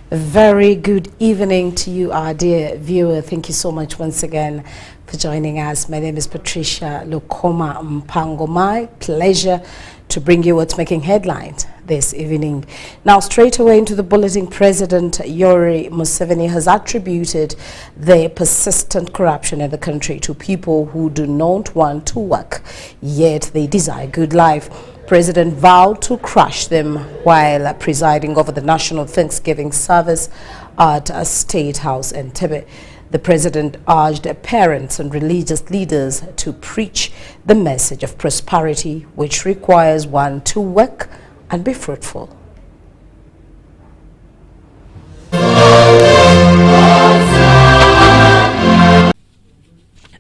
A very good evening to you, our dear viewer. Thank you so much once again for joining us. My name is Patricia Lukoma Mpango. My pleasure to bring you what's making headlines this evening. Now, straight away into the bulletin, President Yoweri Museveni has attributed the persistent corruption in the country to people who do not want to work, yet they desire good life. President vowed to crush them while presiding over the National Thanksgiving service at a State House in Entebbe. The president urged parents and religious leaders to preach the message of prosperity, which requires one to work and be fruitful.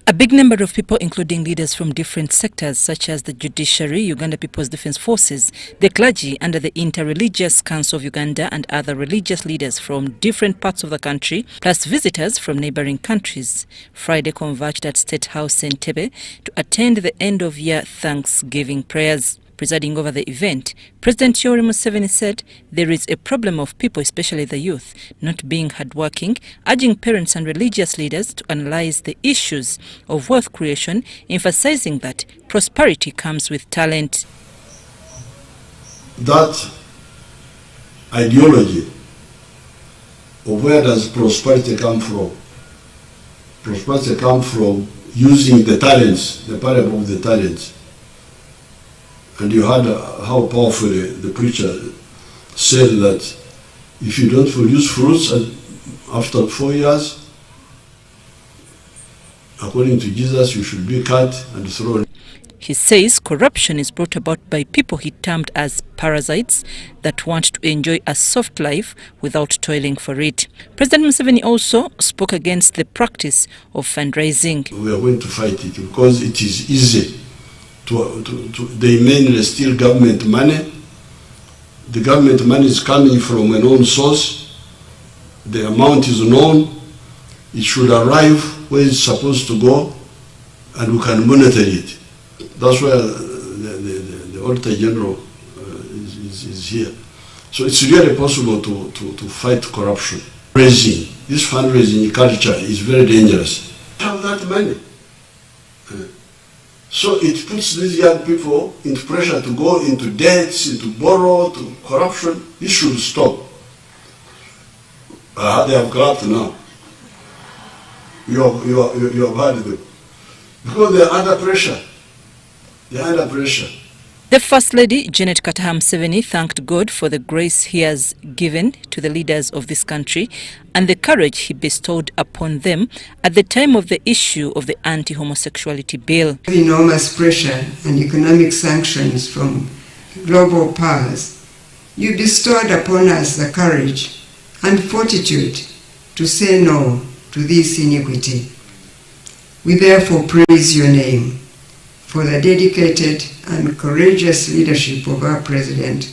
A big number of people, including leaders from different sectors such as the judiciary, Uganda People's Defence Forces, the clergy under the Inter-Religious Council of Uganda and other religious leaders from different parts of the country, plus visitors from neighbouring countries, Friday converged at State House in Entebbe to attend the end-of-year Thanksgiving prayers. Presiding over the event, President Yoweri Museveni said there is a problem of people, especially the youth, not being hardworking, urging parents and religious leaders to analyze the issues of wealth creation, emphasizing that prosperity comes with talent. That ideology of where does prosperity come from? Prosperity comes from using the talents, the parable of the talents. And you heard how powerfully the preacher said that if you don't produce fruits after 4 years, according to Jesus, you should be cut and thrown. He says corruption is brought about by people he termed as parasites that want to enjoy a soft life without toiling for it. President Museveni also spoke against the practice of fundraising. We are going to fight it because it is easy. They mainly steal government money. The government money is coming from a known source. The amount is known. It should arrive where it's supposed to go, and we can monitor it. That's why the Auditor General is here. So it's really possible to fight corruption. This fundraising culture is very dangerous. Have that money. So it puts these young people into pressure to go into debts, into borrow, to corruption. This should stop. They have collapsed now. You have heard them. Because they are under pressure. They are under pressure. The First Lady, Janet Kataha Museveni, thanked God for the grace he has given to the leaders of this country and the courage he bestowed upon them at the time of the issue of the anti-homosexuality bill. Enormous pressure and economic sanctions from global powers, you bestowed upon us the courage and fortitude to say no to this iniquity. We therefore praise your name for the dedicated and courageous leadership of our President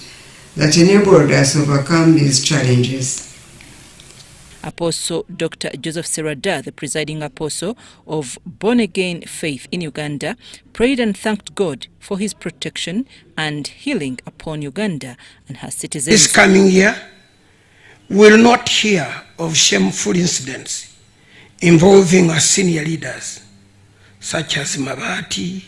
that enabled us to overcome these challenges. Apostle Dr. Joseph Serada, the presiding apostle of born-again faith in Uganda, prayed and thanked God for his protection and healing upon Uganda and her citizens. This coming year, we will not hear of shameful incidents involving our senior leaders, such as Mabati,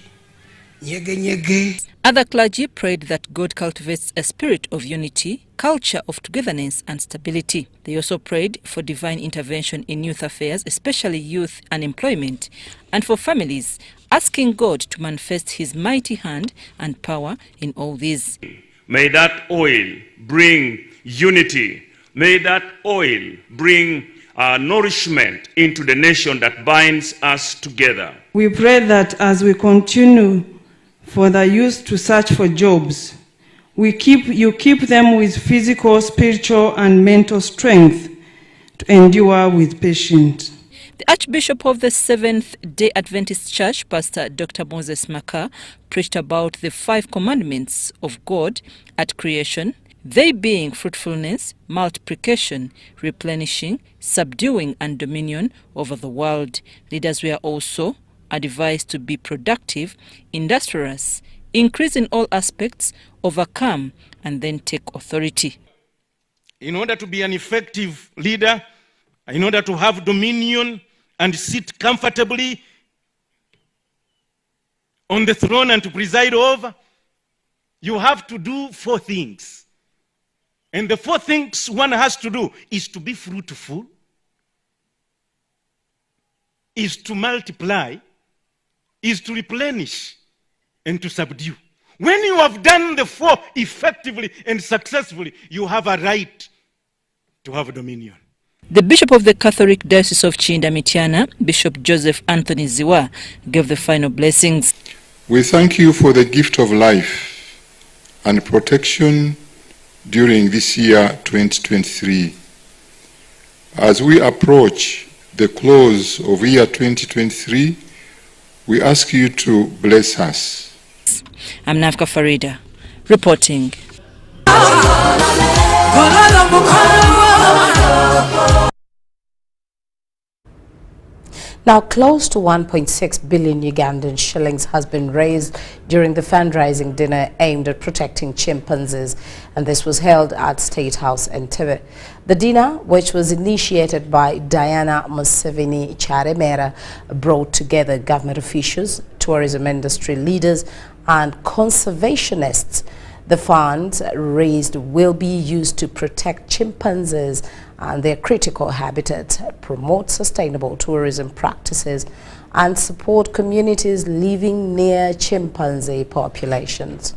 Other clergy prayed that God cultivates a spirit of unity, culture of togetherness and stability. They also prayed for divine intervention in youth affairs, especially youth unemployment, and for families, asking God to manifest his mighty hand and power in all these. May that oil bring unity. May that oil bring nourishment into the nation that binds us together. We pray that as we continue for the youth to search for jobs, you keep them with physical, spiritual, and mental strength to endure with patience. The Archbishop of the Seventh-day Adventist Church, Pastor Dr. Moses Maka, preached about the 5 commandments of God at creation, they being fruitfulness, multiplication, replenishing, subduing, and dominion over the world. Leaders were also advised to be productive, industrious, increase in all aspects, overcome, and then take authority. in order to be an effective leader, in order to have dominion and sit comfortably on the throne and to preside over, you have to do 4 things. And the 4 things one has to do is to be fruitful, is to multiply, is to replenish, and to subdue. When you have done the 4 effectively and successfully, you have a right to have dominion. The Bishop of the Catholic Diocese of Chinda-Mityana, Bishop Joseph Anthony Ziwa, gave the final blessings. We thank you for the gift of life and protection during this year 2023. As we approach the close of year 2023, we ask you to bless us. I'm Nafka Farida, reporting. Now, close to 1.6 billion Ugandan shillings has been raised during the fundraising dinner aimed at protecting chimpanzees, and this was held at State House Entebbe. The dinner, which was initiated by Diana Museveni Charemera, brought together government officials, tourism industry leaders, and conservationists. The funds raised will be used to protect chimpanzees and their critical habitat, promote sustainable tourism practices, and support communities living near chimpanzee populations.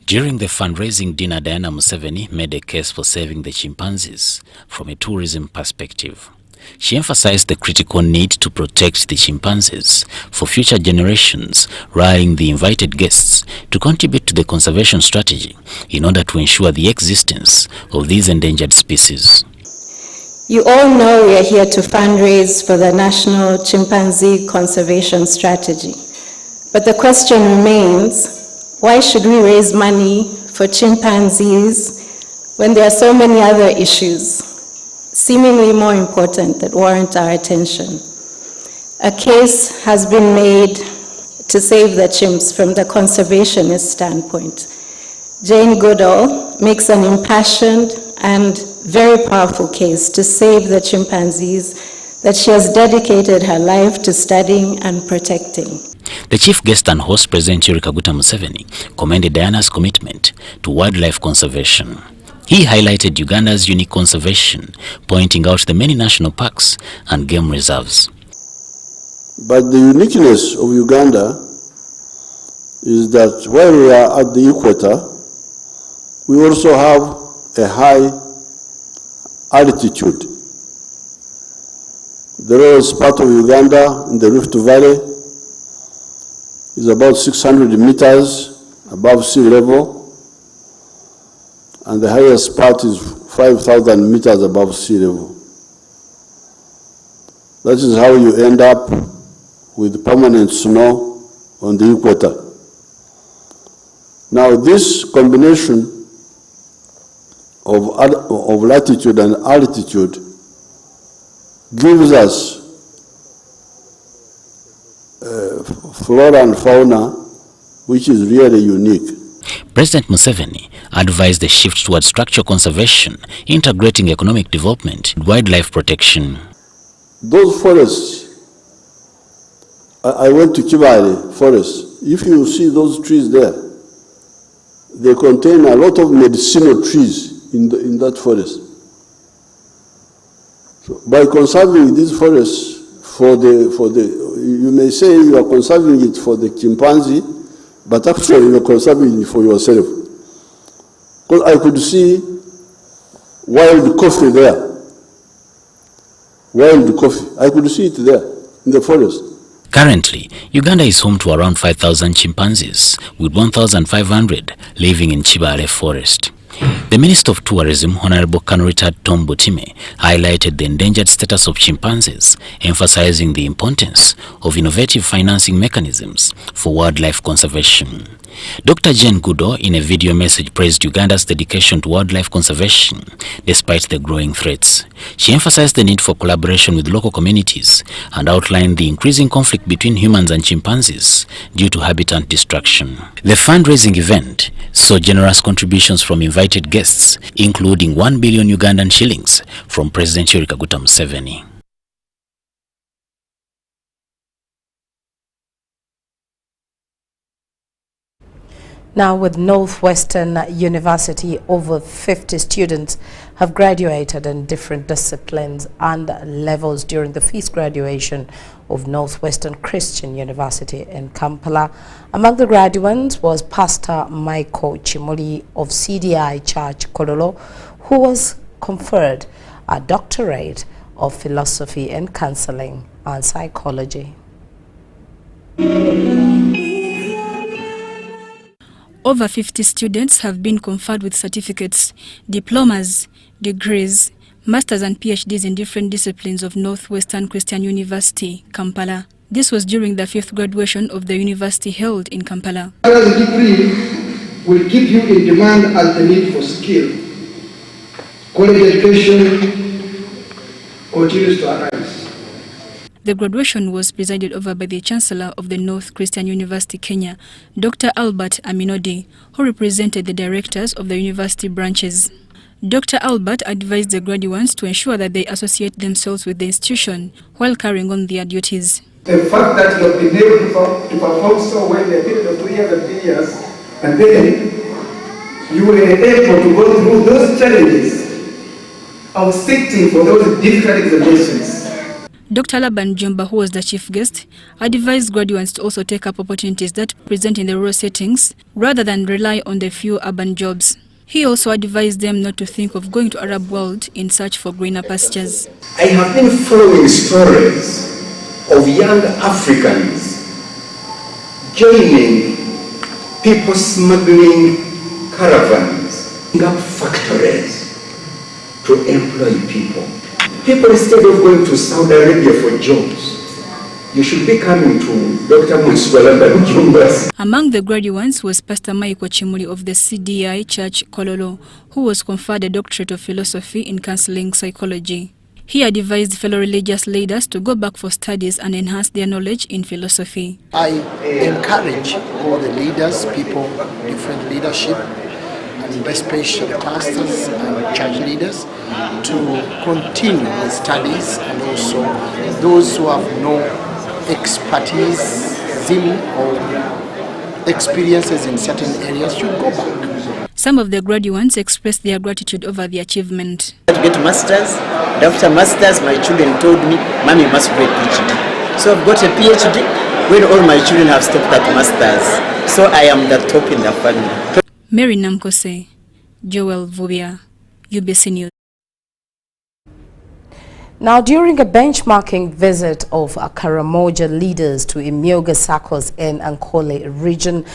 During the fundraising dinner, Diana Museveni made a case for saving the chimpanzees from a tourism perspective. She emphasized the critical need to protect the chimpanzees for future generations, rallying the invited guests to contribute to the conservation strategy in order to ensure the existence of these endangered species. You all know we are here to fundraise for the National Chimpanzee Conservation Strategy. But the question remains, why should we raise money for chimpanzees when there are so many other issues seemingly more important that warrant our attention? A case has been made to save the chimps from the conservationist standpoint. Jane Goodall makes an impassioned and very powerful case to save the chimpanzees that she has dedicated her life to studying and protecting. The chief guest and host, President Yoweri Kaguta Museveni, commended Diana's commitment to wildlife conservation. He highlighted Uganda's unique conservation, pointing out the many national parks and game reserves. But the uniqueness of Uganda is that while we are at the equator, we also have a high altitude. The lowest part of Uganda in the Rift Valley is about 600 meters above sea level, and the highest part is 5,000 meters above sea level. That is how you end up with permanent snow on the equator. Now, this combination of latitude and altitude gives us flora and fauna which is really unique. President Museveni advised the shift towards structural conservation, integrating economic development and wildlife protection. Those forests, I went to Kibale forest. If you see those trees there, they contain a lot of medicinal trees in that forest. So by conserving these forests you may say you are conserving it for the chimpanzee, but actually you are conserving it for yourself. Because I could see wild coffee there. Wild coffee. I could see it there in the forest. Currently, Uganda is home to around 5,000 chimpanzees, with 1,500 living in Kibale forest. The Minister of Tourism, Honorable Colonel Tom Butime, highlighted the endangered status of chimpanzees, emphasizing the importance of innovative financing mechanisms for wildlife conservation. Dr. Jane Gudo, in a video message, praised Uganda's dedication to wildlife conservation despite the growing threats. She emphasized the need for collaboration with local communities and outlined the increasing conflict between humans and chimpanzees due to habitat destruction. The fundraising event saw generous contributions from invited guests, including 1 billion Ugandan shillings from President Yoweri Kaguta Museveni. Now, with Northwestern University, over 50 students have graduated in different disciplines and levels during the feast graduation of Northwestern Christian University in Kampala. Among the graduates was Pastor Michael Chimuli of CDI Church Kololo, who was conferred a doctorate of philosophy in counseling and psychology. Over 50 students have been conferred with certificates, diplomas, degrees, masters and PhDs in different disciplines of Northwestern Christian University, Kampala. This was during the 5th graduation of the university held in Kampala. The degree will keep you in demand as the need for skill. Quality education continues to arise. The graduation was presided over by the Chancellor of the North Christian University, Kenya, Dr. Albert Aminodi, who represented the directors of the university branches. Dr. Albert advised the graduates to ensure that they associate themselves with the institution while carrying on their duties. The fact that you have been able to perform so well in a period of 2 years and 3 years, and then you were able to go through those challenges of sitting for those difficult examinations. Dr. Laban Jumba, who was the chief guest, advised graduates to also take up opportunities that present in the rural settings rather than rely on the few urban jobs. He also advised them not to think of going to Arab world in search for greener pastures. I have been following stories of young Africans joining people smuggling caravans, up factories to employ people. People, instead of going to Saudi Arabia for jobs, you should be coming to Dr. Muswalamba Jumbas. Among the graduates was Pastor Michael Chimuli of the CDI Church Kololo, who was conferred a doctorate of philosophy in counseling psychology. He advised fellow religious leaders to go back for studies and enhance their knowledge in philosophy. I encourage all the leaders, people, different leadership, and especially pastors and church leaders, to continue with studies, and also those who have no expertise or experiences in certain areas should go back. Some of the graduates expressed their gratitude over the achievement. To get masters, and after masters, my children told me, "Mommy, you must get a PhD." So I've got a PhD when all my children have stopped at masters. So I am the top in the family. Mary Namkose, Joel Vubia, UBC News. Now, during a benchmarking visit of Karamoja leaders to Imyoga Sakos in Ankole region,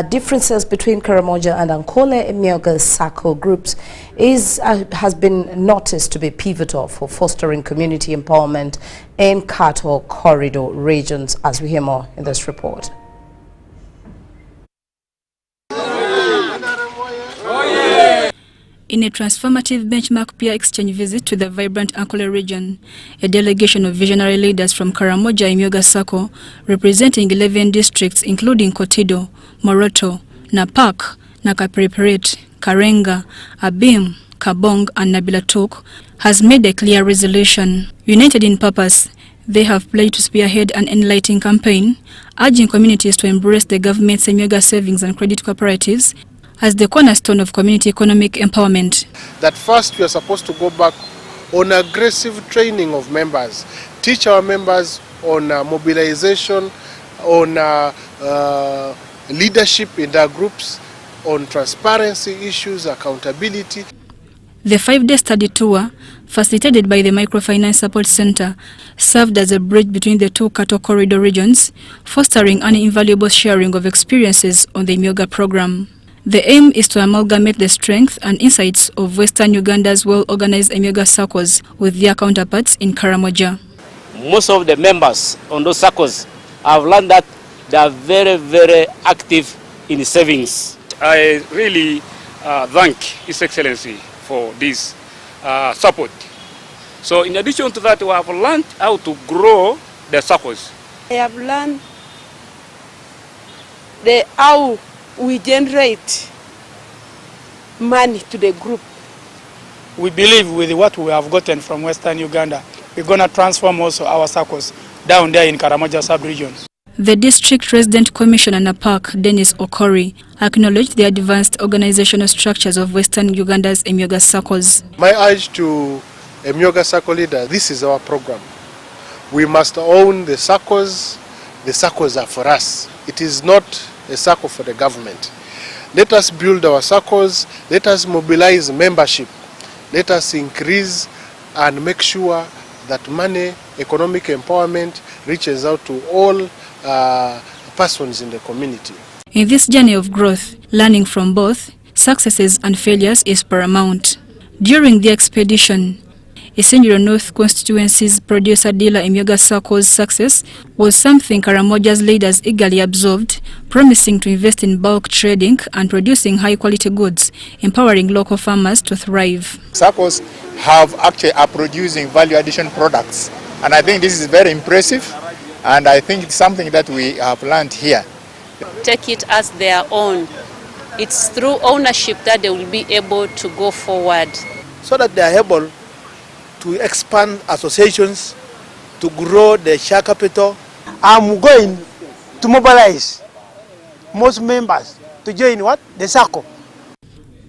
differences between Karamoja and Ankole Imyoga Sako groups has been noticed to be pivotal for fostering community empowerment in cattle corridor regions, as we hear more in this report. In a transformative benchmark peer exchange visit to the vibrant Ankole region, a delegation of visionary leaders from Karamoja Imyoga Sako, representing 11 districts including Kotido, Moroto, Napak, Nakapiripirit, Karenga, Abim, Kabong and Nabilatuk, has made a clear resolution. United in purpose, they have pledged to spearhead an enlightening campaign, urging communities to embrace the government's Imyoga savings and credit cooperatives as the cornerstone of community economic empowerment. That first we are supposed to go back on aggressive training of members, teach our members on mobilization, on leadership in their groups, on transparency issues, accountability. The 5-day study tour, facilitated by the Microfinance Support Center, served as a bridge between the two cattle corridor regions, fostering an invaluable sharing of experiences on the Imyoga program. The aim is to amalgamate the strength and insights of Western Uganda's well-organized Emyoga circles with their counterparts in Karamoja. Most of the members on those circles have learned that they are very, very active in savings. I really thank His Excellency for this support. So in addition to that, we have learned how to grow the circles. I have learned how we generate money to the group. We believe with what we have gotten from Western Uganda, we're going to transform also our circles down there in Karamoja sub-region. The District Resident Commissioner NAPAC, Dennis Okori, acknowledged the advanced organizational structures of Western Uganda's Emyoga circles. My urge to Emyoga circle leader, this is our program. We must own the circles are for us. It is not a circle for the government. Let us build our circles, let us mobilize membership, let us increase and make sure that money, economic empowerment reaches out to all persons in the community. In this journey of growth, learning from both successes and failures is paramount. During the expedition, Essential North constituency's producer dealer Emyoga Circle's success was something Karamoja's leaders eagerly absorbed, promising to invest in bulk trading and producing high-quality goods, empowering local farmers to thrive. Circles are producing value-addition products, and I think this is very impressive, and I think it's something that we have learned here. Take it as their own. It's through ownership that they will be able to go forward. So that they are able to expand associations, to grow the share capital. I'm going to mobilize most members to join the circle.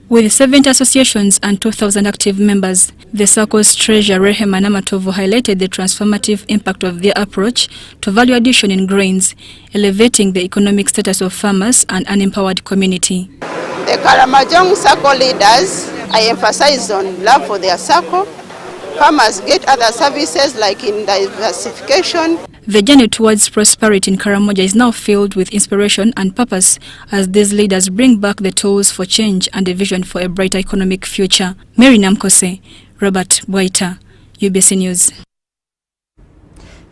With 70 associations and 2,000 active members, the circle's treasurer Rehema Namatovo highlighted the transformative impact of their approach to value addition in grains, elevating the economic status of farmers and an empowered community. The Karamojong circle leaders, I emphasized on love for their circle. Farmers get other services like in diversification. The journey towards prosperity in Karamoja is now filled with inspiration and purpose as these leaders bring back the tools for change and a vision for a brighter economic future. Mary Namkose, Robert Bwaita, UBC News.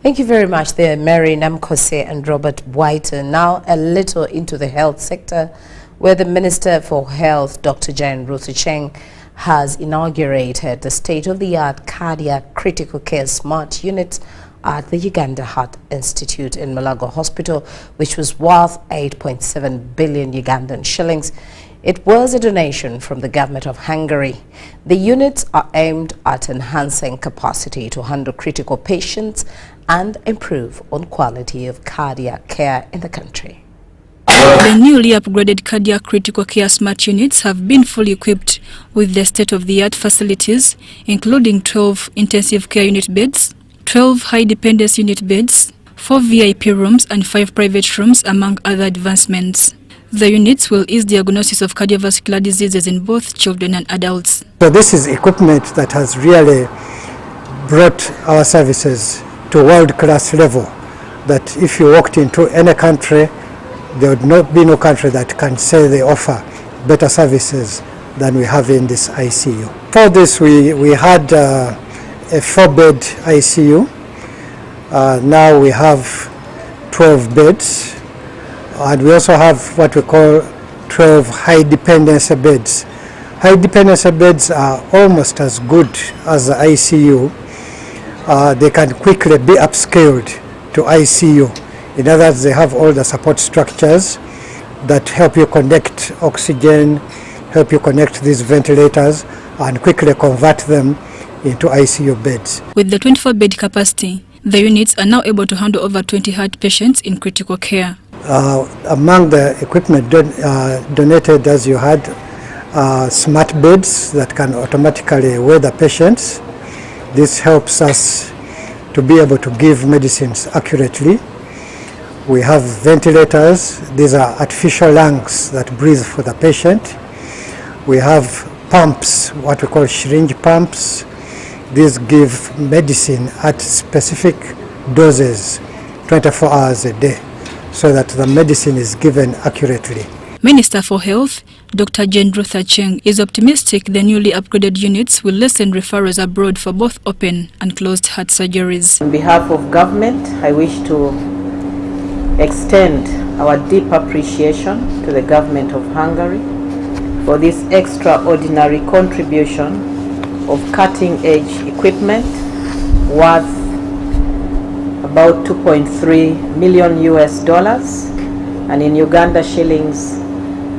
Thank you very much there, Mary Namkose and Robert Bwaita. Now a little into the health sector, where the Minister for Health, Dr. Jane Ruth-Aceng, has inaugurated the state-of-the-art cardiac critical care smart unit at the Uganda Heart Institute in Malago Hospital, which was worth 8.7 billion Ugandan shillings. It was a donation from the government of Hungary. The units are aimed at enhancing capacity to handle critical patients and improve on quality of cardiac care in the country. The newly upgraded cardiac critical care smart units have been fully equipped with the state-of-the-art facilities, including 12 intensive care unit beds, 12 high-dependence unit beds, 4 VIP rooms and 5 private rooms, among other advancements. The units will ease diagnosis of cardiovascular diseases in both children and adults. So this is equipment that has really brought our services to world-class level, that if you walked into any country, there would not be no country that can say they offer better services than we have in this ICU. For this, we had a 4-bed ICU. Now we have 12 beds, and we also have what we call 12 high dependency beds. High dependency beds are almost as good as the ICU. They can quickly be upscaled to ICU. In other words, they have all the support structures that help you connect oxygen, help you connect these ventilators, and quickly convert them into ICU beds. With the 24-bed capacity, the units are now able to handle over 20 heart patients in critical care. Among the equipment donated, as you had, smart beds that can automatically weigh the patients. This helps us to be able to give medicines accurately. We have ventilators. These are artificial lungs that breathe for the patient. We have pumps, what we call syringe pumps. These give medicine at specific doses 24 hours a day, so that the medicine is given accurately. Minister for Health, Dr. Jendrutha Cheng is optimistic the newly upgraded units will lessen referrals abroad for both open and closed heart surgeries. On behalf of government, I wish to extend our deep appreciation to the government of Hungary for this extraordinary contribution of cutting-edge equipment worth about 2.3 million US dollars and in Uganda shillings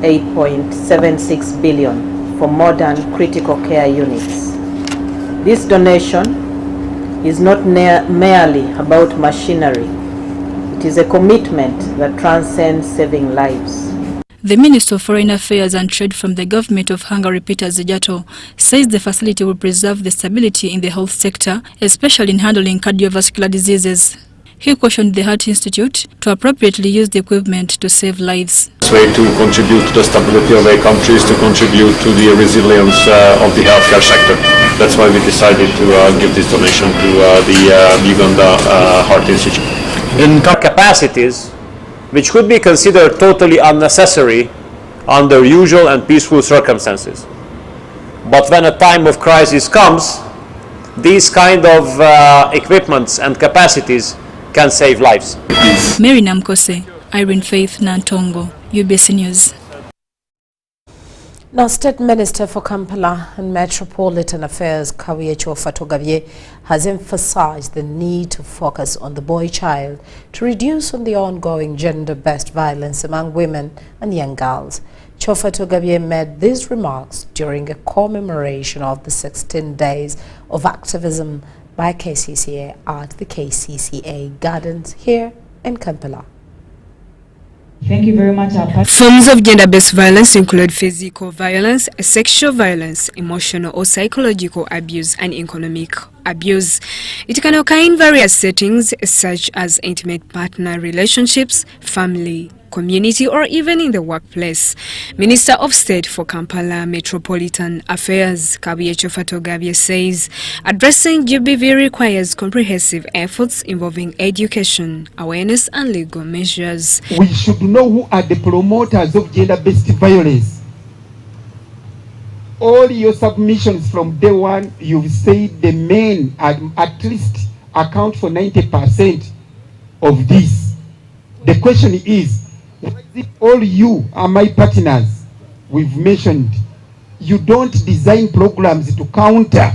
8.76 billion for modern critical care units. This donation is not merely about machinery. It is a commitment that transcends saving lives. The Minister of Foreign Affairs and Trade from the government of Hungary, Peter Zijato, says the facility will preserve the stability in the health sector, especially in handling cardiovascular diseases. He cautioned the Heart Institute to appropriately use the equipment to save lives. This way to contribute to the stability of a country is to contribute to the resilience of the healthcare sector. That's why we decided to give this donation to the Uganda Heart Institute. In capacities which could be considered totally unnecessary under usual and peaceful circumstances. But when a time of crisis comes, these kind of equipments and capacities can save lives. Mary Namkose, Irene Faith Nantongo, UBC News. Now, State Minister for Kampala and Metropolitan Affairs, Kawiyecho Fatogavye, has emphasized the need to focus on the boy child to reduce on the ongoing gender-based violence among women and young girls. Chofatogavye made these remarks during a commemoration of the 16 days of activism by KCCA at the KCCA Gardens here in Kampala. Thank you very much. Forms of gender-based violence include physical violence, sexual violence, emotional or psychological abuse, and economic abuse. It can occur in various settings such as intimate partner relationships, family, community, or even in the workplace. Minister of State for Kampala Metropolitan Affairs, Kawiyecho Fatogavye, says addressing GBV requires comprehensive efforts involving education, awareness, and legal measures. We should know who are the promoters of gender-based violence. All your submissions from day one, you've said the men at least account for 90% of this. The question is, all you are my partners, we've mentioned, you don't design programs to counter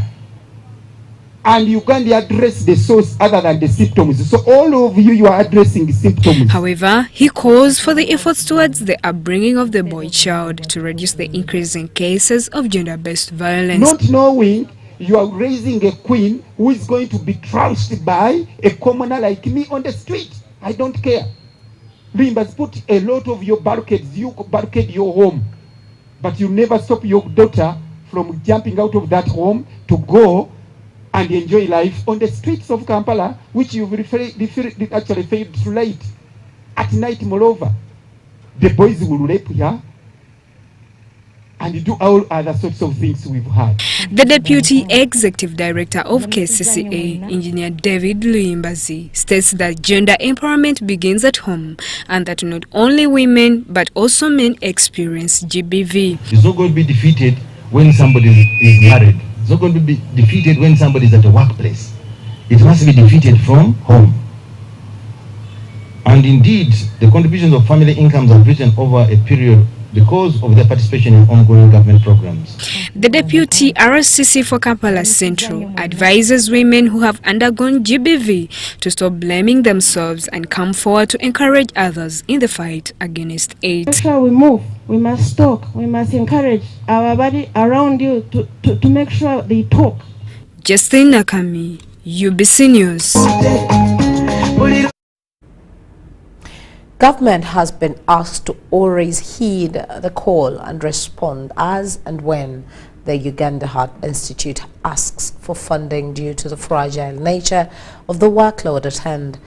and you can't address the source other than the symptoms. So all of you are addressing symptoms. However, he calls for the efforts towards the upbringing of the boy child to reduce the increasing cases of gender-based violence. Not knowing you are raising a queen who is going to be trounced by a commoner like me on the street. I don't care. You must put a lot of your barricades, you barricade your home, but you never stop your daughter from jumping out of that home to go and enjoy life on the streets of Kampala, which you've actually failed to light. At night, moreover, the boys will rape her and do all other sorts of things we've had. The Deputy Executive Director of KCCA, Engineer David Luimbazi, states that gender empowerment begins at home and that not only women but also men experience GBV. It's not going to be defeated when somebody is married. It's not going to be defeated when somebody is at the workplace. It must be defeated from home. And indeed, the contributions of family incomes have risen over a period because of their participation in ongoing government programs. The Deputy RSCC for Kampala Central advises women who have undergone GBV to stop blaming themselves and come forward to encourage others in the fight against AIDS. Make sure we move, we must talk, we must encourage our body around you to make sure they talk. Justin Nakami, UBC News. Government has been asked to always heed the call and respond as and when the Uganda Heart Institute asks for funding due to the fragile nature of the workload at hand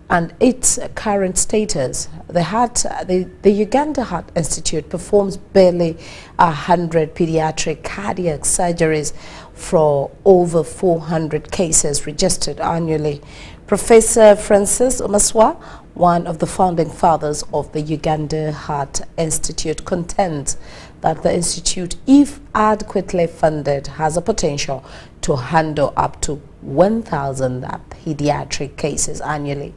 and its current status. The Uganda Heart Institute performs barely 100 pediatric cardiac surgeries for over 400 cases registered annually. Professor Francis Omaswa, one of the founding fathers of the Uganda Heart Institute, contends that the institute, if adequately funded, has a potential to handle up to 1,000 pediatric cases annually.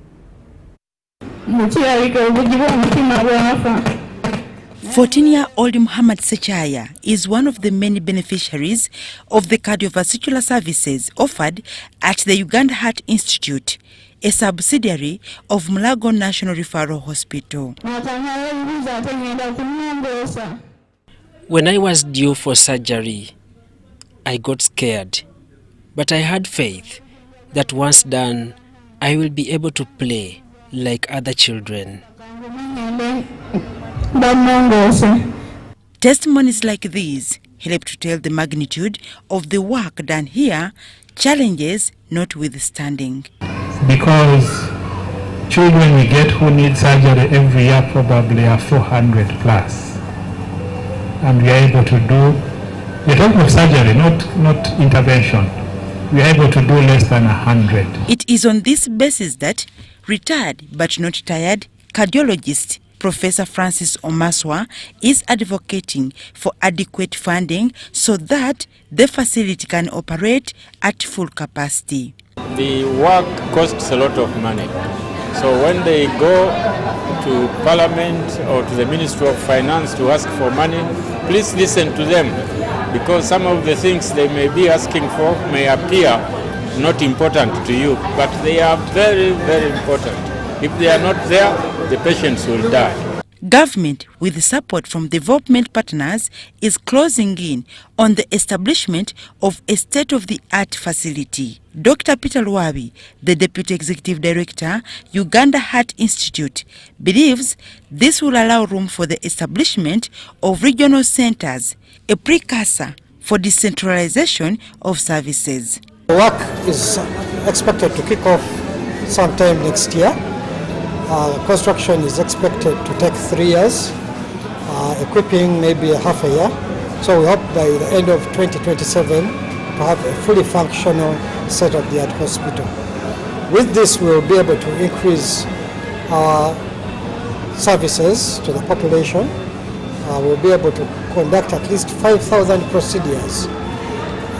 14-year-old Muhammad Sechaya is one of the many beneficiaries of the cardiovascular services offered at the Uganda Heart Institute, a subsidiary of Mulago National Referral Hospital. When I was due for surgery, I got scared, but I had faith that once done, I will be able to play like other children. Testimonies like these help to tell the magnitude of the work done here, challenges notwithstanding. Because children we get who need surgery every year probably are 400 plus. And we are able to do, we're talking of surgery, not intervention. We are able to do less than 100. It is on this basis that retired but not tired cardiologist Professor Francis Omaswa is advocating for adequate funding so that the facility can operate at full capacity. The work costs a lot of money. So when they go to Parliament or to the Ministry of Finance to ask for money, please listen to them, because some of the things they may be asking for may appear not important to you, but they are very, very important. If they are not there, the patients will die. Government, with support from development partners, is closing in on the establishment of a state-of-the-art facility. Dr. Peter Lwabi, the Deputy Executive Director, Uganda Heart Institute, believes this will allow room for the establishment of regional centers, a precursor for decentralization of services. The work is expected to kick off sometime next year. Construction is expected to take 3 years, equipping maybe half a year. So we hope by the end of 2027 to have a fully functional state-of-the-art hospital. With this, we'll be able to increase our services to the population. We'll be able to conduct at least 5,000 procedures,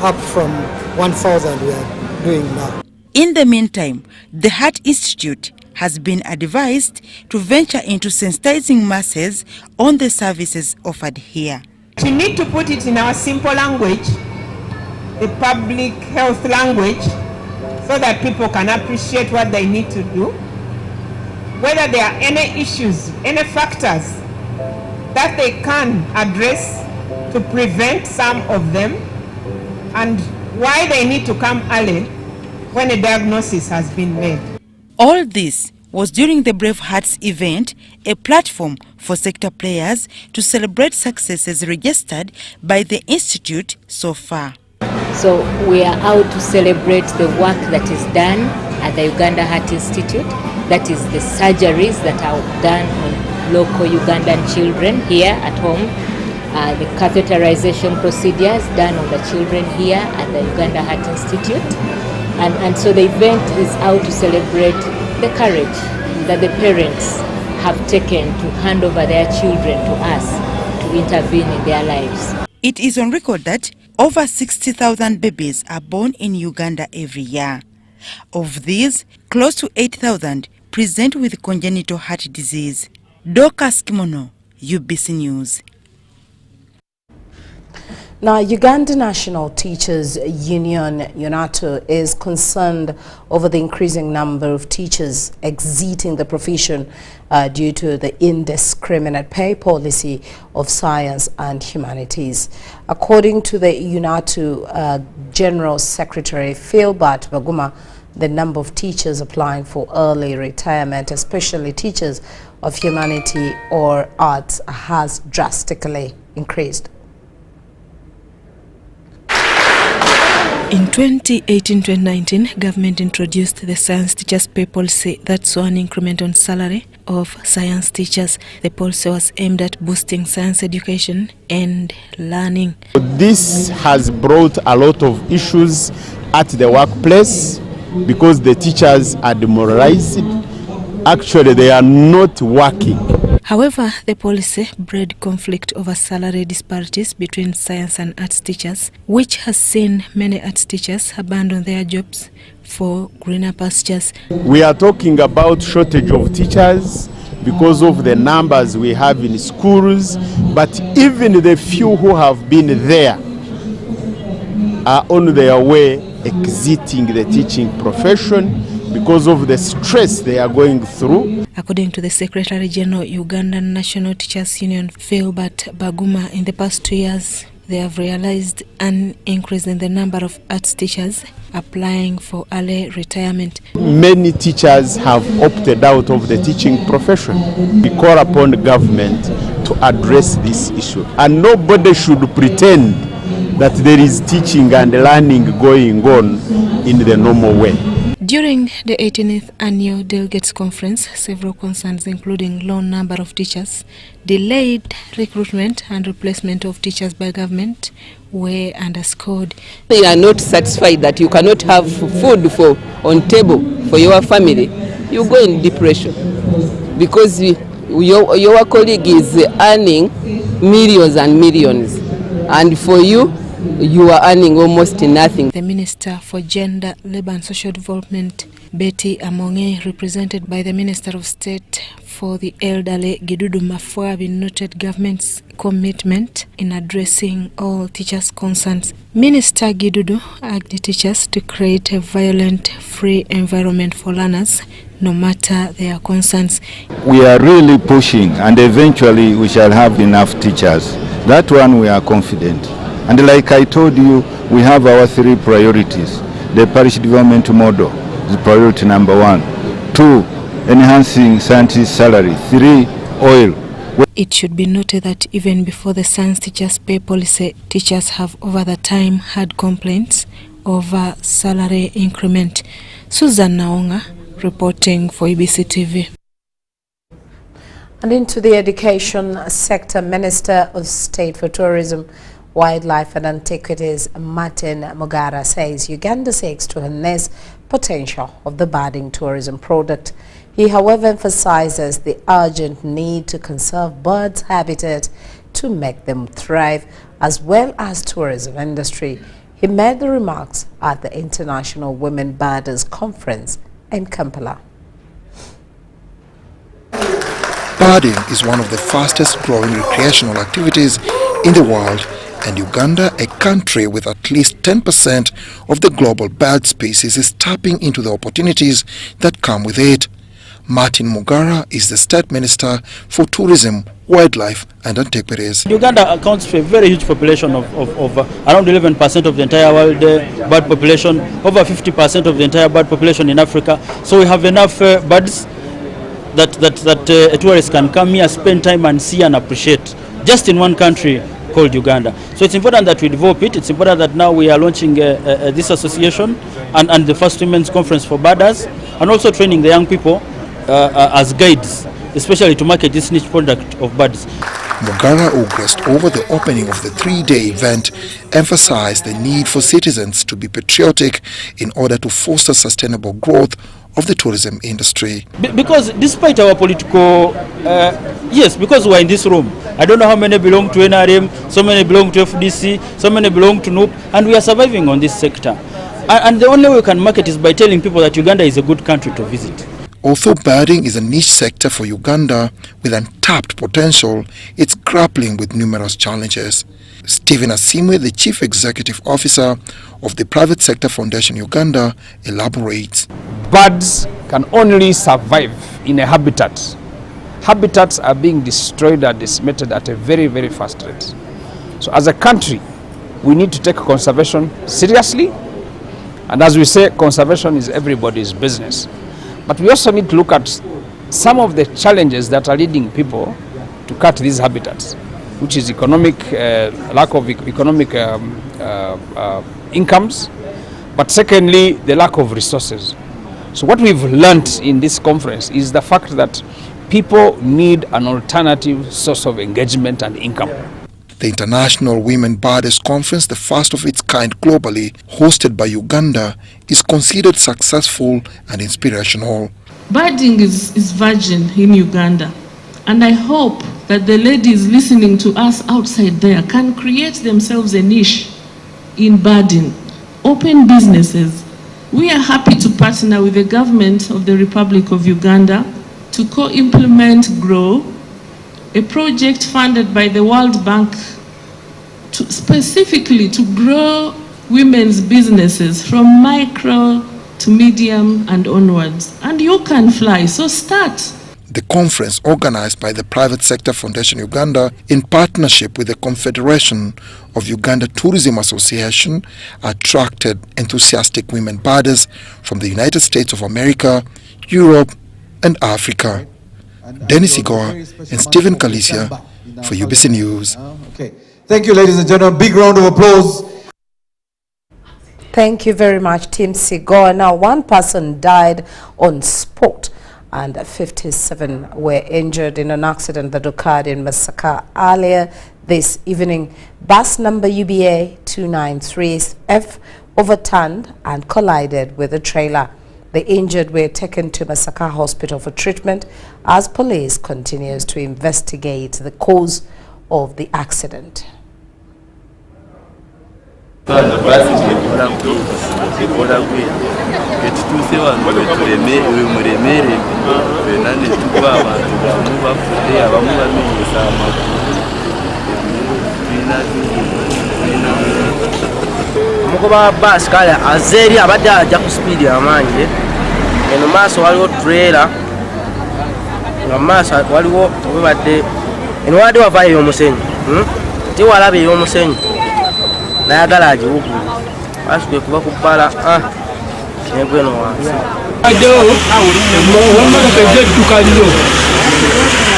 up from 1,000 we are doing now. In the meantime, the Heart Institute has been advised to venture into sensitizing masses on the services offered here. We need to put it in our simple language, the public health language, so that people can appreciate what they need to do. Whether there are any issues, any factors that they can address to prevent some of them, and why they need to come early when a diagnosis has been made. All this was during the Brave Hearts event, a platform for sector players to celebrate successes registered by the Institute so far. So we are out to celebrate the work that is done at the Uganda Heart Institute, that is the surgeries that are done on local Ugandan children here at home, the catheterization procedures done on the children here at the Uganda Heart Institute. And so the event is out to celebrate the courage that the parents have taken to hand over their children to us to intervene in their lives. It is on record that over 60,000 babies are born in Uganda every year. Of these, close to 8,000 present with congenital heart disease. Dorcas Kimono, UBC News. Now, Uganda National Teachers Union, UNATU, is concerned over the increasing number of teachers exiting the profession due to the indiscriminate pay policy of science and humanities. According to the UNATU General Secretary Philbert Baguma, the number of teachers applying for early retirement, especially teachers of humanity or arts, has drastically increased. In 2018-2019, government introduced the science teachers pay policy that saw an increment on salary of science teachers. The policy was aimed at boosting science education and learning. This has brought a lot of issues at the workplace because the teachers are demoralized. Actually, they are not working. However, the policy bred conflict over salary disparities between science and arts teachers, which has seen many arts teachers abandon their jobs for greener pastures. We are talking about shortage of teachers because of the numbers we have in schools, but even the few who have been there are on their way exiting the teaching profession because of the stress they are going through. According to the Secretary General, Ugandan National Teachers Union, Philbert Baguma, in the past 2 years, they have realized an increase in the number of arts teachers applying for early retirement. Many teachers have opted out of the teaching profession. We call upon the government to address this issue. And nobody should pretend that there is teaching and learning going on in the normal way. During the 18th Annual Delegates Conference, several concerns, including low number of teachers, delayed recruitment and replacement of teachers by government, were underscored. They are not satisfied that you cannot have food on table for your family. You go in depression because your colleague is earning millions and millions, and for you, you are earning almost nothing. The Minister for Gender, Labour and Social Development, Betty Amonge, represented by the Minister of State for the Elderly, Gidudu Mafwabi, noted government's commitment in addressing all teachers' concerns. Minister Gidudu urged the teachers to create a violent-free environment for learners, no matter their concerns. We are really pushing, and eventually we shall have enough teachers. That one we are confident. And like I told you, we have our 3 priorities. The parish development model is priority number 1. 2, enhancing scientists' salary. 3, oil. It should be noted that even before the science teachers' pay policy, teachers have over the time had complaints over salary increment. Susan Naonga reporting for EBC TV. And into the education sector, Minister of State for Tourism, Wildlife and Antiquities Martin Mugara says Uganda seeks to harness potential of the budding tourism product. He, however, emphasizes the urgent need to conserve birds' habitat to make them thrive, as well as tourism industry. He made the remarks at the International Women Birders Conference in Kampala. Birding is one of the fastest growing recreational activities in the world, and Uganda, a country with at least 10% of the global bird species, is tapping into the opportunities that come with it. Martin Mugara is the State Minister for Tourism, Wildlife and Antiquities. Uganda accounts for a very huge population of around 11% of the entire world bird population, over 50% of the entire bird population in Africa. So we have enough birds that a tourist can come here, spend time and see and appreciate, just in one country called Uganda. So it's important that we develop it. It's important that now we are launching this association and the first women's conference for birders, and also training the young people as guides, especially to market this niche product of birds. Mugara, who graced over the opening of the 3-day event, emphasized the need for citizens to be patriotic in order to foster sustainable growth of the tourism industry. Because despite our political, yes, because we are in this room, I don't know how many belong to NRM, so many belong to FDC, so many belong to NUP, and we are surviving on this sector. And the only way we can market is by telling people that Uganda is a good country to visit. Although birding is a niche sector for Uganda with untapped potential, it's grappling with numerous challenges. Stephen Asimwe, the Chief Executive Officer of the Private Sector Foundation Uganda, elaborates. Birds can only survive in a habitat. Habitats are being destroyed and decimated at a very, very fast rate. So as a country, we need to take conservation seriously. And as we say, conservation is everybody's business. But we also need to look at some of the challenges that are leading people to cut these habitats, which is economic, lack of economic incomes, but secondly, the lack of resources. So what we've learned in this conference is the fact that People need an alternative source of engagement and income. The International Women Barders Conference, the first of its kind globally, hosted by Uganda, is considered successful and inspirational. Birding is virgin in Uganda, and I hope that the ladies listening to us outside there can create themselves a niche in birding, open businesses. We are happy to partner with the government of the Republic of Uganda to co-implement GROW, a project funded by the World Bank specifically to grow women's businesses from micro to medium and onwards. And you can fly, so start. The conference, organized by the Private Sector Foundation Uganda in partnership with the Confederation of Uganda Tourism Association, attracted enthusiastic women birders from the United States of America, Europe, and Africa. Dennis Igoa and Stephen Kalisia for UBC News. Okay. Thank you, ladies and gentlemen. Big round of applause. Thank you very much, Team Sigoa. Now, one person died on spot and 57 were injured in an accident that occurred in Masaka earlier this evening. Bus number UBA 293F overturned and collided with a trailer. The injured were taken to Masaka Hospital for treatment as police continues to investigate the cause of the accident. Mugoba bus kale azeri abadde ajja ku speed amanyi eno maaso waliwo trailer nga maaso waliwo obadde eno wadde wavayo y'omusenyu ti walabe y'omusenyu nayagala agiwugulu asukwe kuba ku bbala negweno wansi addewo omumotoka ez'edduka lyo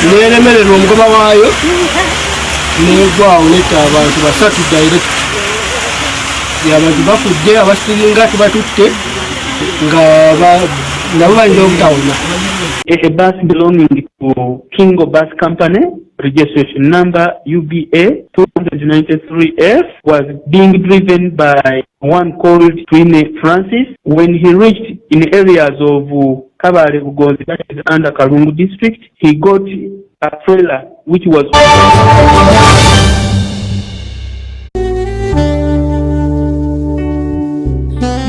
neeremererwa omugoba waayo negwawo netta abantu basatu direct abantu bafudde abasiringa tubatutte nga nabo balina obutawona. A bus belonging to Kingo Bus Company, registration number UBA 293F, was being driven by one called Twine Francis. When he reached in areas of Kabale Bugonzi, that is under Kalungu district, he got a trailer which was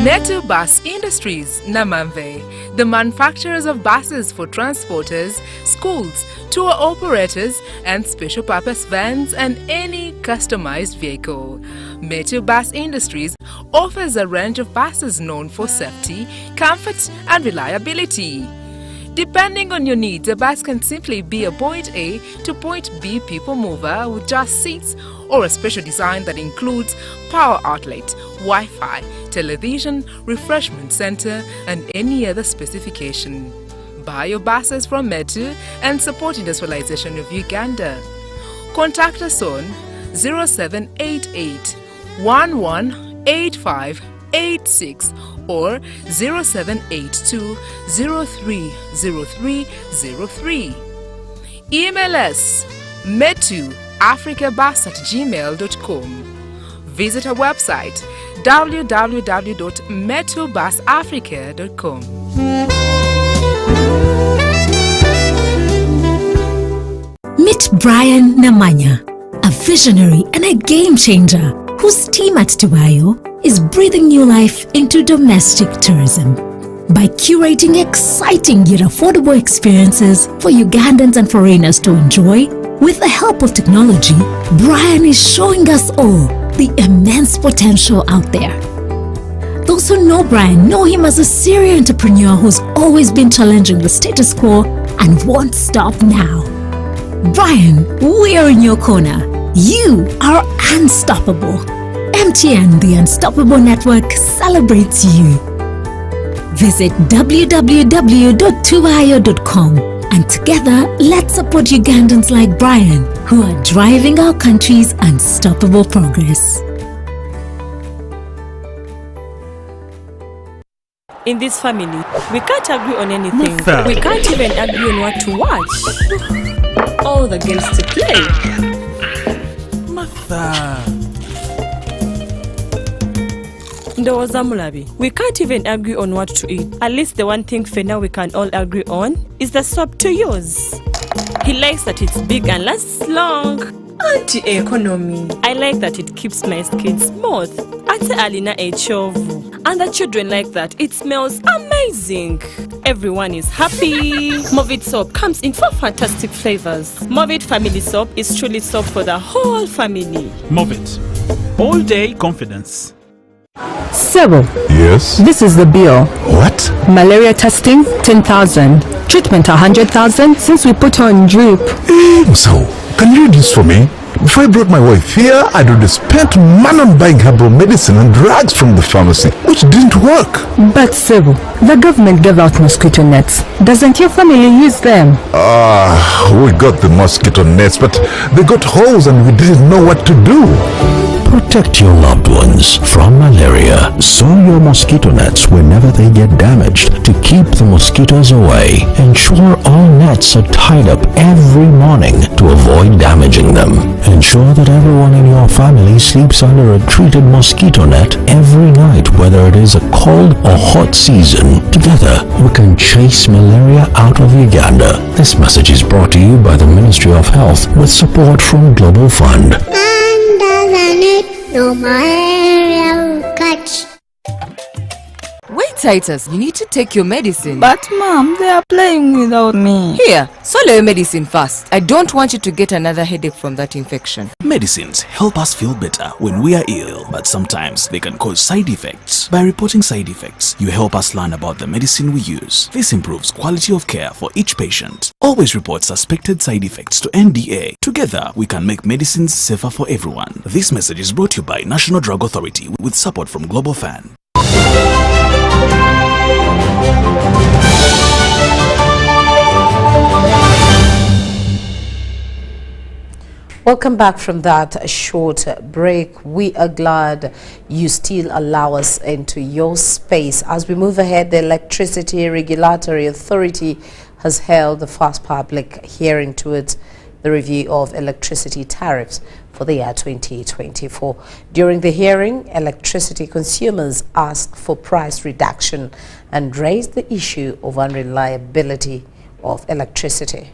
Metu Bus Industries, Namamve, the manufacturers of buses for transporters, schools, tour operators, and special purpose vans and any customized vehicle. Metu Bus Industries offers a range of buses known for safety, comfort, and reliability. Depending on your needs, a bus can simply be a point A to point B people mover with just seats, or a special design that includes power outlet, Wi-Fi, television, refreshment center, and any other specification. Buy your buses from Metu and support industrialization of Uganda. Contact us on 0788 118586 or 0782 030303. Email us metuafricabus@gmail.com. Visit our website www.metubusafrica.com. Meet Brian Namanya, a visionary and a game changer whose team at Tubayo is breathing new life into domestic tourism by curating exciting yet affordable experiences for Ugandans and foreigners to enjoy. With the help of technology, Brian is showing us all the immense potential out there. Those who know Brian know him as a serial entrepreneur who's always been challenging the status quo and won't stop now. Brian, we're in your corner. You are unstoppable. MTN, the Unstoppable Network, celebrates you. Visit www.tubayo.com and together, let's support Ugandans like Brian, who are driving our country's unstoppable progress. In this family, we can't agree on anything. Martha. We can't even agree on what to watch. All the games to play. Martha. Ndowoza Mulabi, we can't even agree on what to eat. At least the one thing for now we can all agree on is the soap to use. He likes that it's big and lasts long. Anti-economy. I like that it keeps my skin smooth. Ate alina echovu. And the children like that. It smells amazing. Everyone is happy. Movit soap comes in 4 fantastic flavors. Movit family soap is truly soap for the whole family. Movit. All day confidence. Sebo. Yes? This is the bill. What? Malaria testing, 10,000. Treatment, 100,000 since we put on drip. So, can you do this for me? Before I brought my wife here, I'd already spent money on buying herbal medicine and drugs from the pharmacy, which didn't work. But Sebo, the government gave out mosquito nets. Doesn't your family use them? We got the mosquito nets, but they got holes and we didn't know what to do. Protect your loved ones from malaria. Sew your mosquito nets whenever they get damaged to keep the mosquitoes away. Ensure all nets are tied up every morning to avoid damaging them. Ensure that everyone in your family sleeps under a treated mosquito net every night, whether it is a cold or hot season. Together, we can chase malaria out of Uganda. This message is brought to you by the Ministry of Health with support from Global Fund. No malaria will catch. Wait, Titus, you need to take your medicine. But Mom, they are playing without me. Here, swallow your medicine fast. I don't want you to get another headache from that infection. Medicines help us feel better when we are ill, but sometimes they can cause side effects. By reporting side effects, you help us learn about the medicine we use. This improves quality of care for each patient. Always report suspected side effects to NDA. Together, we can make medicines safer for everyone. This message is brought to you by National Drug Authority with support from Global Fund. Welcome back from that short break. We are glad you still allow us into your space. As we move ahead, the Electricity Regulatory Authority has held the first public hearing towards the review of electricity tariffs for the year 2024. During the hearing, electricity consumers asked for price reduction and raised the issue of unreliability of electricity.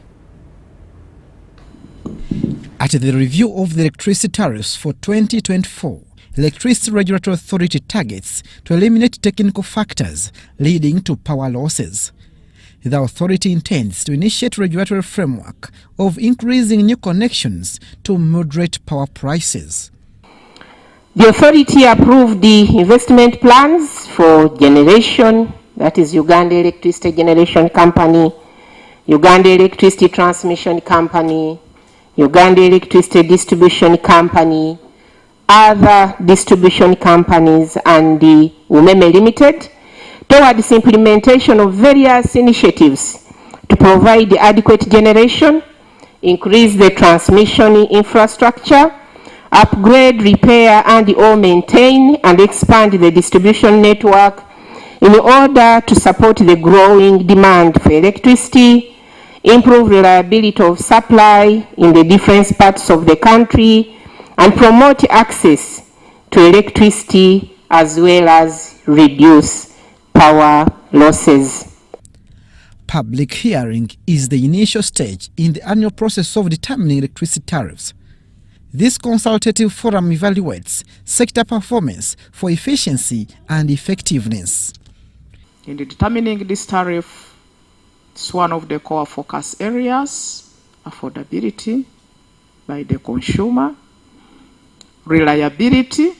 At the review of the electricity tariffs for 2024, Electricity Regulatory Authority targets to eliminate technical factors leading to power losses. The authority intends to initiate a regulatory framework of increasing new connections to moderate power prices. The authority approved the investment plans for generation, that is Uganda Electricity Generation Company, Uganda Electricity Transmission Company, Uganda Electricity Distribution Company, other distribution companies, and the Umeme Limited, towards implementation of various initiatives to provide adequate generation, increase the transmission infrastructure, upgrade, repair, and or maintain and expand the distribution network in order to support the growing demand for electricity, improve reliability of supply in the different parts of the country, and promote access to electricity as well as reduce power losses. Public hearing is the initial stage in the annual process of determining electricity tariffs. This consultative forum evaluates sector performance for efficiency and effectiveness. In determining this tariff, it's one of the core focus areas: affordability by the consumer, reliability,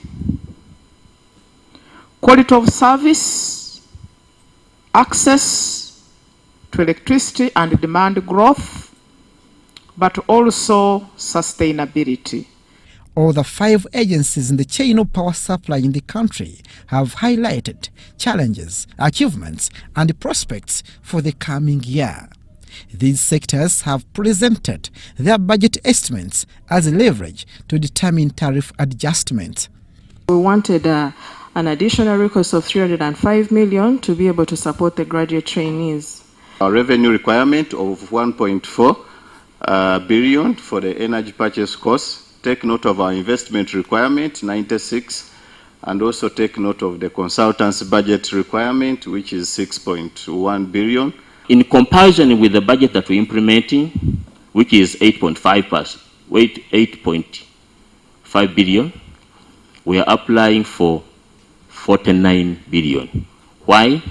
quality of service, access to electricity and demand growth, but also sustainability. All the 5 agencies in the chain of power supply in the country have highlighted challenges, achievements, and prospects for the coming year. These sectors have presented their budget estimates as leverage to determine tariff adjustments. We wanted an additional request of 305 million to be able to support the graduate trainees. Our revenue requirement of 1.4 billion for the energy purchase costs. Take note of our investment requirement, 96, and also take note of the consultants budget requirement, which is 6.1 billion. In comparison with the budget that we're implementing, which is 8.5 billion, we are applying for 49 billion. Why?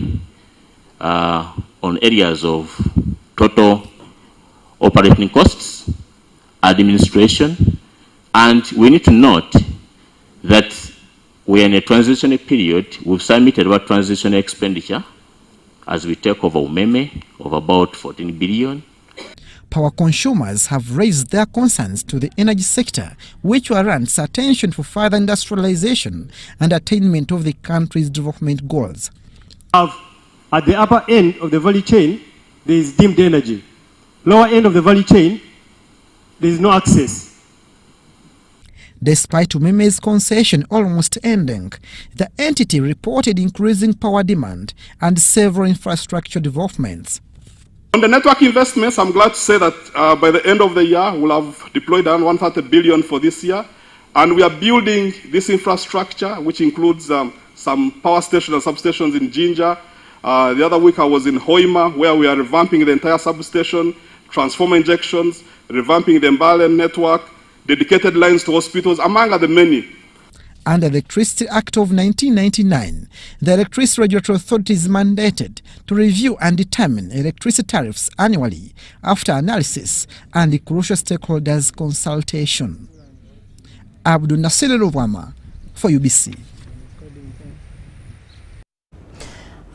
On areas of total operating costs, administration, and we need to note that we are in a transitional period. We've submitted our transitional expenditure as we take over Umeme of about 14 billion. Power consumers have raised their concerns to the energy sector, which warrants attention for further industrialization and attainment of the country's development goals. At the upper end of the value chain, there is deemed energy. Lower end of the value chain, there is no access. Despite Umeme's concession almost ending, the entity reported increasing power demand and several infrastructure developments. On the network investments, I'm glad to say that by the end of the year, we'll have deployed around 130 billion for this year. And we are building this infrastructure, which includes some power stations and substations in Jinja. The other week I was in Hoima, where we are revamping the entire substation, transformer injections, revamping the Mbale network, dedicated lines to hospitals, among other many. Under the Electricity Act of 1999, the Electricity Regulatory Authority is mandated to review and determine electricity tariffs annually after analysis and the crucial stakeholders consultation. Abdul Nasir Ruvama for UBC.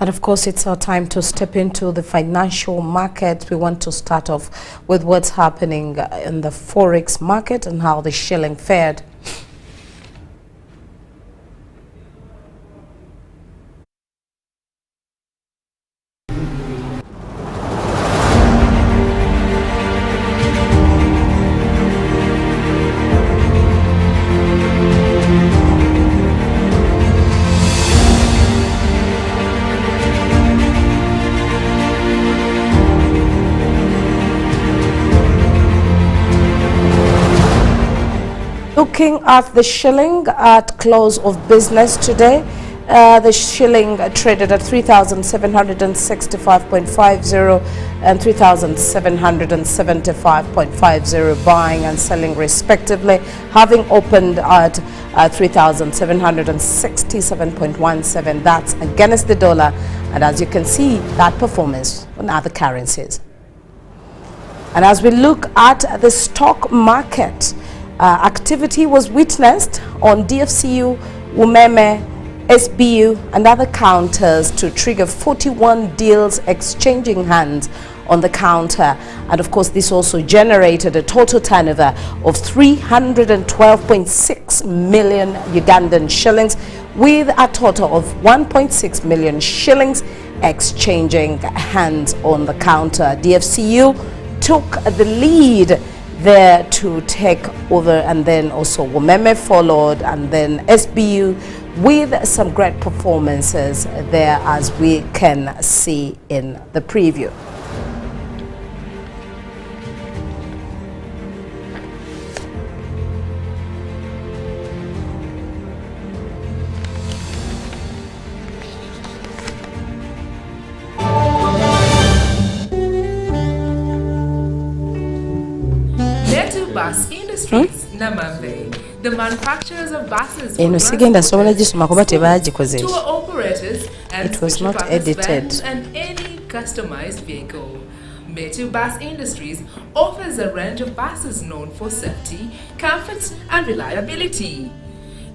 And of course, it's our time to step into the financial market. We want to start off with what's happening in the forex market and how the shilling fared. Looking at the shilling at close of business today, the shilling traded at 3,765.50 and 3,775.50, buying and selling respectively, having opened at 3,767.17. That's against the dollar, and as you can see, that performance on other currencies. And as we look at the stock market, activity was witnessed on DFCU, Umeme, SBU and other counters to trigger 41 deals exchanging hands on the counter. And of course, this also generated a total turnover of 312.6 million Ugandan shillings, with a total of 1.6 million shillings exchanging hands on the counter. DFCU took the lead there to take over, and then also Umeme followed, and then SBU with some great performances there, as we can see in the preview. Bus Industries, Namambe, the manufacturers of buses for tour operators and it was not edited and any customized vehicle. Metu Bus Industries offers a range of buses known for safety, comfort and reliability.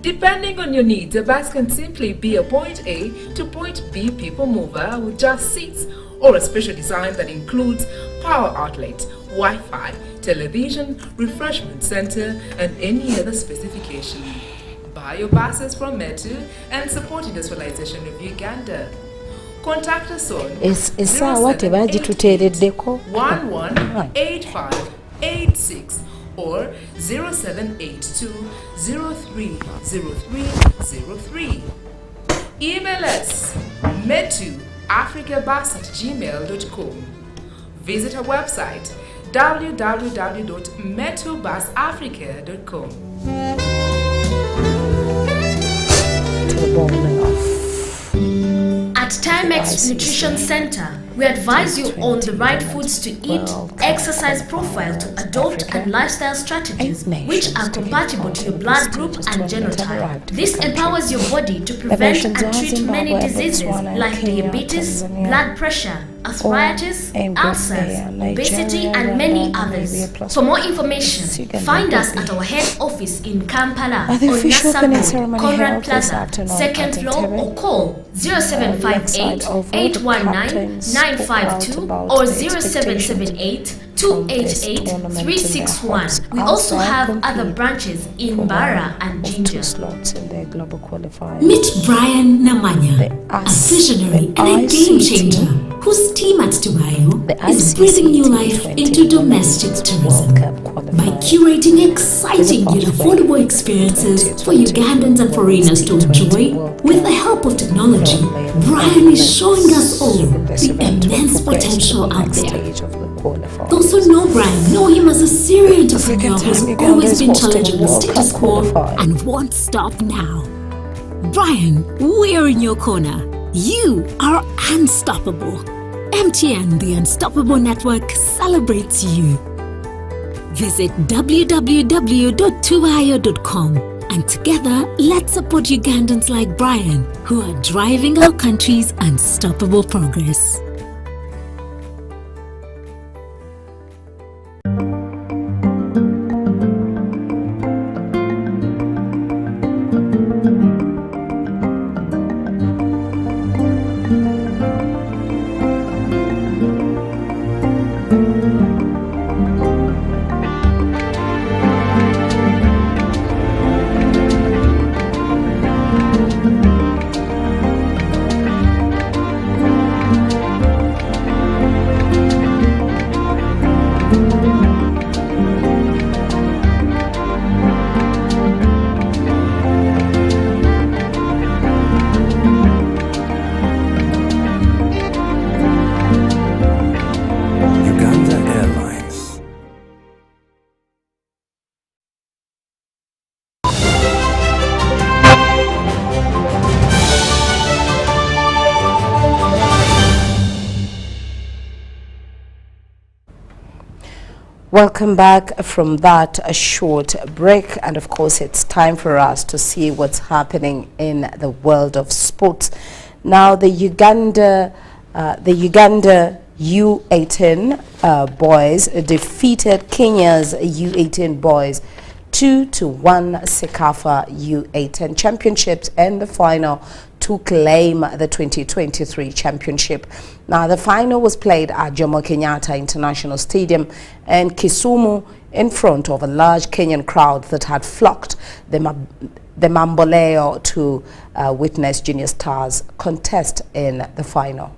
Depending on your needs, a bus can simply be a point A to point B people mover with just seats, or a special design that includes power outlet, Wi-Fi, television, refreshment center, and any other specification. Buy your buses from Metu and support industrialization of Uganda. Contact us on 118586 or 0782 030303. Email us metuafricabus@gmail.com. Visit our website www.metubusafrica.com. At Timex Nutrition Center, we advise you on the right foods to eat, exercise profile to adopt, and lifestyle strategies which are compatible to your blood group and genotype. This empowers your body to prevent and treat many diseases like diabetes, blood pressure, arthritis, ulcers, obesity, and many others. For more information, find us at our head office in Kampala on Nassau, Conrad Plaza, 2nd floor, or call 0758 819 952 or 0778 288 361. We also have other branches in Bara and Jinja. Meet Brian Namanya, a visionary and a game changer whose team at Tubayo is breathing new life into domestic tourism by curating exciting yet affordable experiences for Ugandans and foreigners to enjoy. With the help of technology, Brian is showing us all the immense potential out there. Those who know Brian know him as a serial entrepreneur who's always been challenging the status quo and won't stop now. Brian, we're in your corner. You are unstoppable. MTN, the Unstoppable Network, celebrates you. Visit www.tuayo.com and together, let's support Ugandans like Brian, who are driving our country's unstoppable progress. Welcome back from that a short break, and of course it's time for us to see what's happening in the world of sports. Now the Uganda U18 boys defeated Kenya's U18 boys 2-1 Sekafa U18 championships in the final to claim the 2023 championship. Now the final was played at Jomo Kenyatta International Stadium in Kisumu in front of a large Kenyan crowd that had flocked the Mamboleo to witness Junior Stars contest in the final.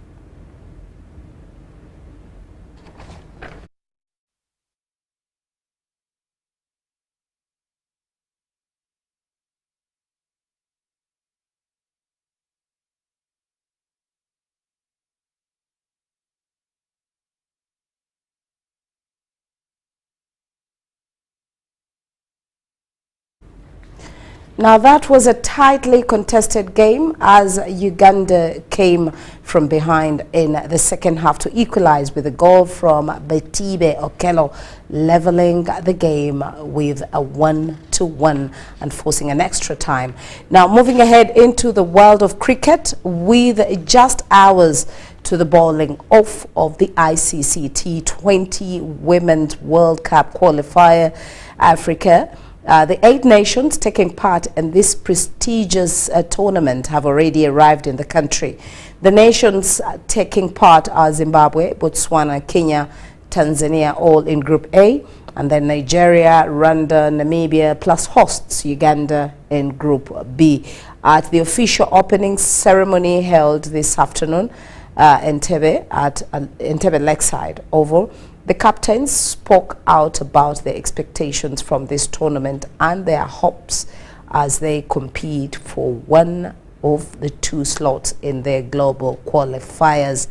Now that was a tightly contested game as Uganda came from behind in the second half to equalize with a goal from Betibe Okello, leveling the game with a 1-1 and forcing an extra time. Now moving ahead into the world of cricket, with just hours to the bowling off of the ICC T20 Women's World Cup qualifier, Africa. The 8 nations taking part in this prestigious tournament have already arrived in the country. The nations taking part are Zimbabwe, Botswana, Kenya, Tanzania, all in Group A, and then Nigeria, Rwanda, Namibia, plus hosts Uganda in Group B. At the official opening ceremony held this afternoon in Entebbe at Entebbe Lakeside Oval, the captains spoke out about their expectations from this tournament and their hopes as they compete for one of the 2 slots in their global qualifiers.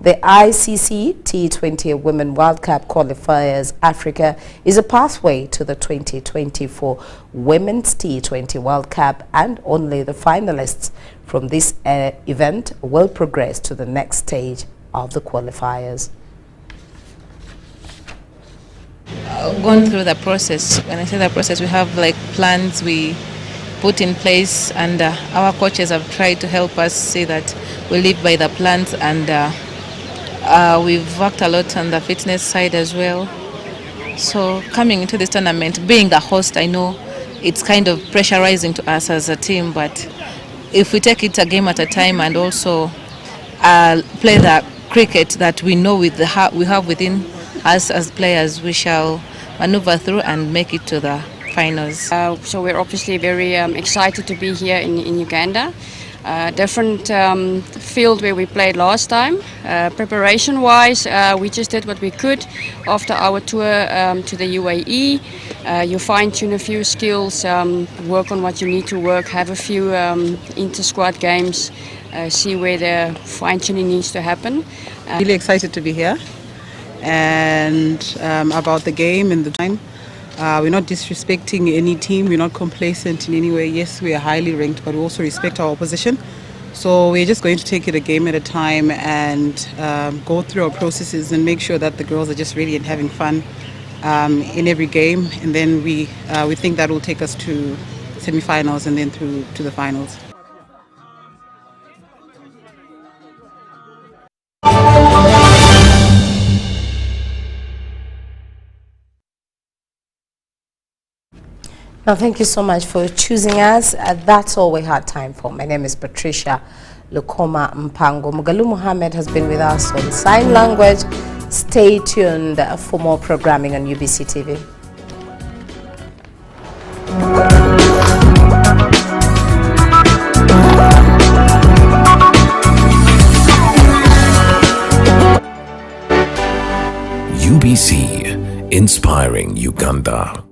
The ICC T20 Women World Cup Qualifiers Africa is a pathway to the 2024 Women's T20 World Cup, and only the finalists from this event will progress to the next stage of the qualifiers. Gone through the process. When I say the process, we have like plans we put in place, and our coaches have tried to help us see that we live by the plans, and we've worked a lot on the fitness side as well. So coming into this tournament, being the host, I know it's kind of pressurizing to us as a team, but if we take it a game at a time and also play the cricket that we know with we have within us as players, we shall maneuver through and make it to the finals. So we're obviously very excited to be here in Uganda. Different field where we played last time. Preparation wise, we just did what we could after our tour to the UAE. You fine tune a few skills, work on what you need to work, have a few inter-squad games, see where the fine tuning needs to happen. Really excited to be here and about the game and the time. We're not disrespecting any team, we're not complacent in any way. Yes, we are highly ranked, but we also respect our opposition. So we're just going to take it a game at a time and go through our processes and make sure that the girls are just ready and having fun in every game. And then we think that will take us to semi-finals and then through to the finals. Now, thank you so much for choosing us. That's all we had time for. My name is Patricia Lukoma Mpango. Mugalu Mohammed has been with us on sign language. Stay tuned for more programming on UBC TV. UBC, inspiring Uganda.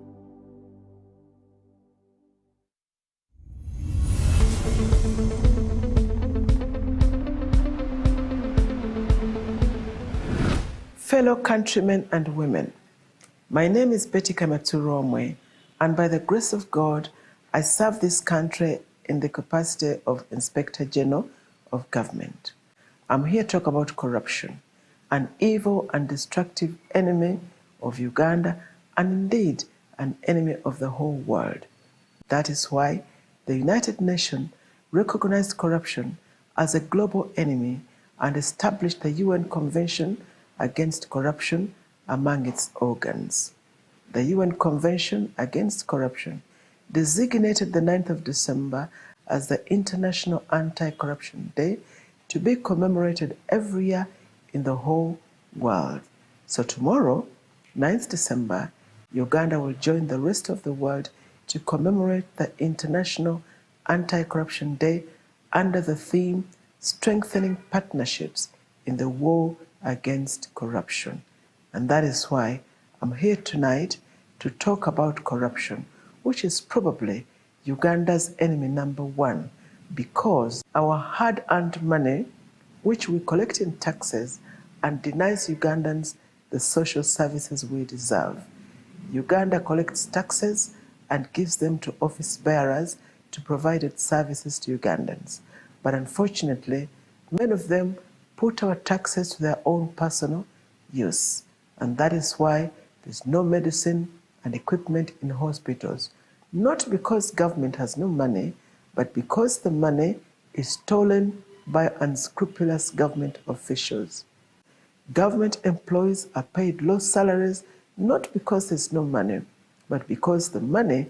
Fellow countrymen and women, my name is Betty Kamatsuromwe, and by the grace of God, I serve this country in the capacity of Inspector General of Government. I'm here to talk about corruption, an evil and destructive enemy of Uganda, and indeed an enemy of the whole world. That is why the United Nations recognized corruption as a global enemy and established the UN Convention Against Corruption among its organs. The UN Convention Against Corruption designated the 9th of December as the International Anti-Corruption Day to be commemorated every year in the whole world. So tomorrow, 9th December, Uganda will join the rest of the world to commemorate the International Anti-Corruption Day under the theme Strengthening Partnerships in the War Against Corruption. And that is why I'm here tonight to talk about corruption, which is probably Uganda's enemy number one, because our hard-earned money, which we collect in taxes, and denies Ugandans the social services we deserve. Uganda collects taxes and gives them to office bearers to provide its services to Ugandans. But unfortunately, many of them put our taxes to their own personal use. And that is why there's no medicine and equipment in hospitals. Not because government has no money, but because the money is stolen by unscrupulous government officials. Government employees are paid low salaries, not because there's no money, but because the money